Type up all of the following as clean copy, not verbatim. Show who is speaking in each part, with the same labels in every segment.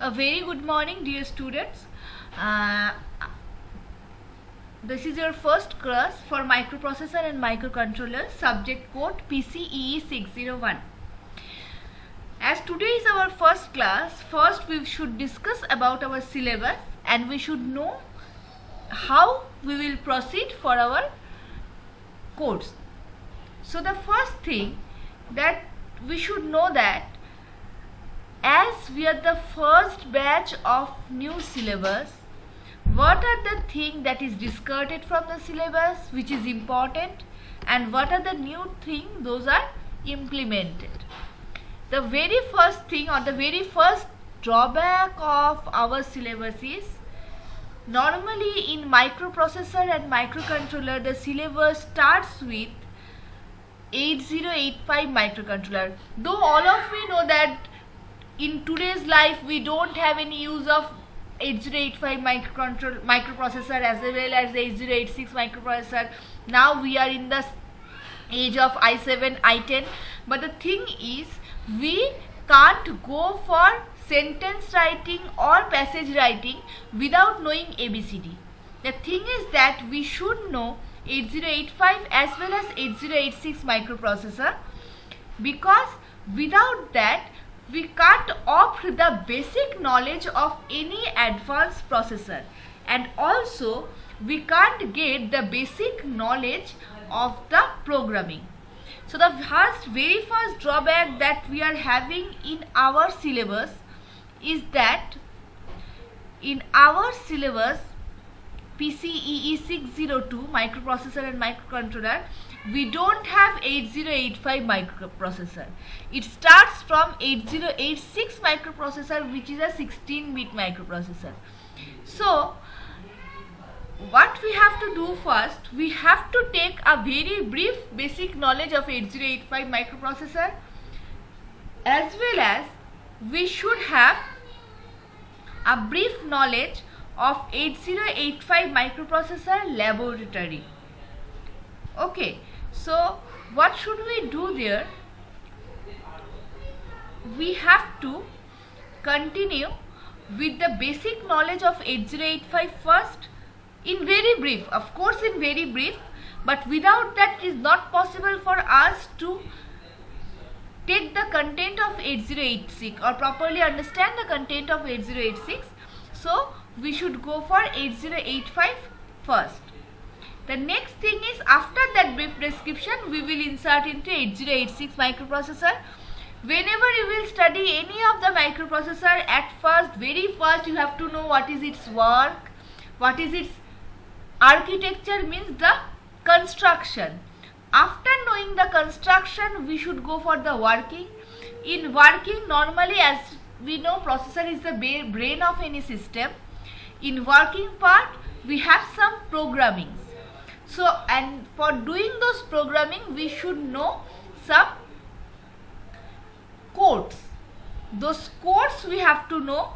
Speaker 1: A very good morning, dear students. Uh, this is your first class for microprocessor and microcontroller, subject code PCEE 601. As today is our first class, first we should discuss about our syllabus and we should know how we will proceed for our course. So the first thing that we should know that as we are the first batch of new syllabus, what are the things that is discarded from the syllabus which is important and what are the new things those are implemented. The very first thing or the very first drawback of our syllabus is normally in microprocessor and microcontroller the syllabus starts with 8085 microcontroller. Though all of we know that in today's life we don't have any use of 8085 microprocessor as well as 8086 microprocessor. Now we are in the age of i7, i10, but the thing is we can't go for sentence writing or passage writing without knowing ABCD. The thing is that we should know 8085 as well as 8086 microprocessor, because without that we can't opt the basic knowledge of any advanced processor, and also we can't get the basic knowledge of the programming. So the very first drawback that we are having in our syllabus is that in our syllabus PCEE 602 microprocessor and microcontroller, we don't have 8085 microprocessor. It starts from 8086 microprocessor, which is a 16-bit microprocessor. So what we have to do first, we have to take a very brief basic knowledge of 8085 microprocessor, as well as we should have a brief knowledge of 8085 microprocessor laboratory. Okay, so what should we do there? We have to continue with the basic knowledge of 8085 first, in very brief, of course in very brief, but without that it is not possible for us to take the content of 8086 or properly understand the content of 8086. So we should go for 8085 first. The next thing is, after that brief description we will insert into 8086 microprocessor. Whenever you will study any of the microprocessor, at first, very first you have to know what is its work, what is its architecture, means the construction. After knowing the construction we should go for the working. In working, normally as we know processor is the brain of any system. In working part we have some programming. So, and for doing those programming we should know some codes. Those codes we have to know.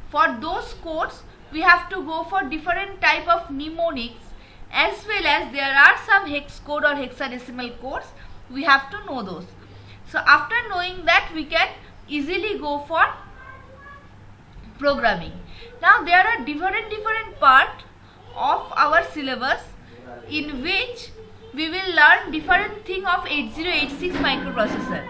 Speaker 1: For those codes we have to go for different type of mnemonics, as well as there are some hex code or hexadecimal codes. We have to know those. So after knowing that we can easily go for programming. Now there are different part of our syllabus in which we will learn different thing of 8086 microprocessor.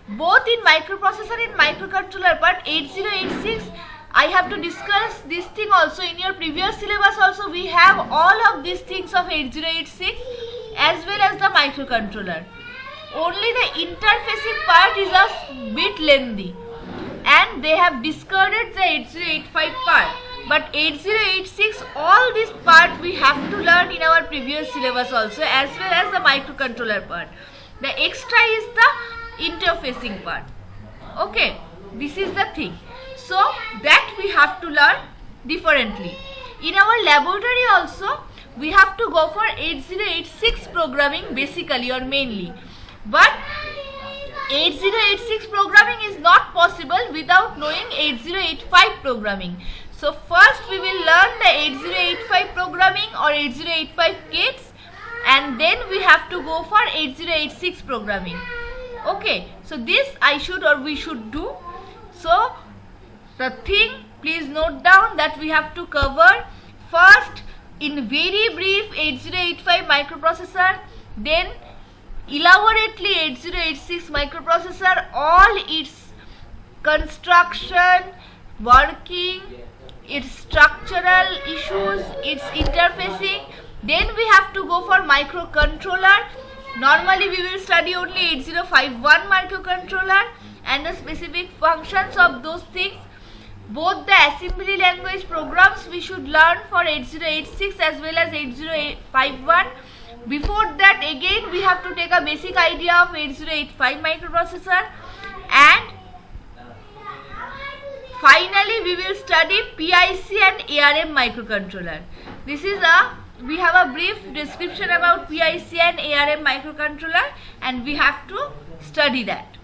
Speaker 1: Both in microprocessor and microcontroller, but 8086 I have to discuss this thing also. In your previous syllabus also we have all of these things of 8086 as well as the microcontroller. Only the interfacing part is a bit lengthy and they have discarded the 8085 part. But 8086, all this part we have to learn in our previous syllabus also, as well as the microcontroller part. The extra is the interfacing part. Okay, this is the thing. So that we have to learn differently. In our laboratory also we have to go for 8086 programming basically or mainly. But 8086 programming is not possible without knowing 8085 programming. So first we will learn the 8085 programming or 8085 kits, and then we have to go for 8086 programming. Okay, so this I should or we should do. So the thing, please note down that we have to cover first in very brief 8085 microprocessor, then elaborately 8086 microprocessor, all its construction, working, its structural issues, its interfacing. Then we have to go for microcontroller. Normally we will study only 8051 microcontroller and the specific functions of those things. Both the assembly language programs we should learn for 8086 as well as 8051. Before that, again we have to take a basic idea of 8085 microprocessor, and finally we will study PIC and ARM microcontroller. We have a brief description about PIC and ARM microcontroller, and we have to study that.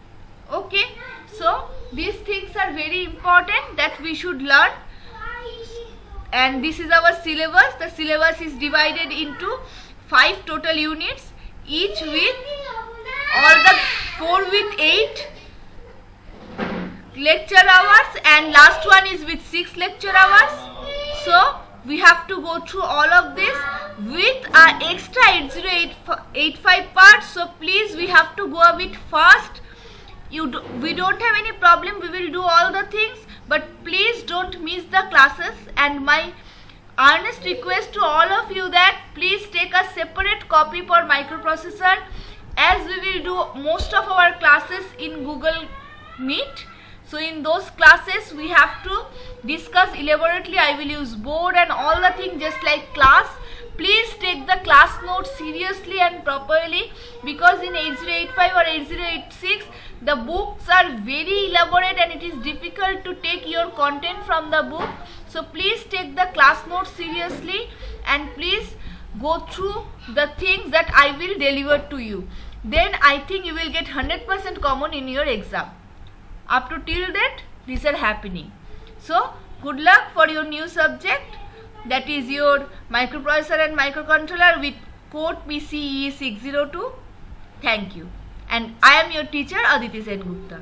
Speaker 1: Okay, so these things are very important that we should learn, and this is our syllabus. The syllabus is divided into 5 total units, each with all the 4 with 8 lecture hours, and last one is with 6 lecture hours. So we have to go through all of this with our extra 8085 parts. So please, we have to go a bit fast. We don't have any problem, we will do all the things, but please don't miss the classes. And my earnest request to all of you that please take a separate copy for microprocessor, as we will do most of our classes in Google Meet. So in those classes we have to discuss elaborately. I will use board and all the things just like class. Please take the class notes seriously and properly, because in 8085 or 8086 the books are very elaborate and it is difficult to take your content from the book. So please take the class notes seriously and please go through the things that I will deliver to you. Then I think you will get 100% common in your exam. Up to till that, these are happening. So good luck for your new subject, that is your microprocessor and microcontroller with code PCE 602. Thank you. And I am your teacher Aditi Sen Gupta.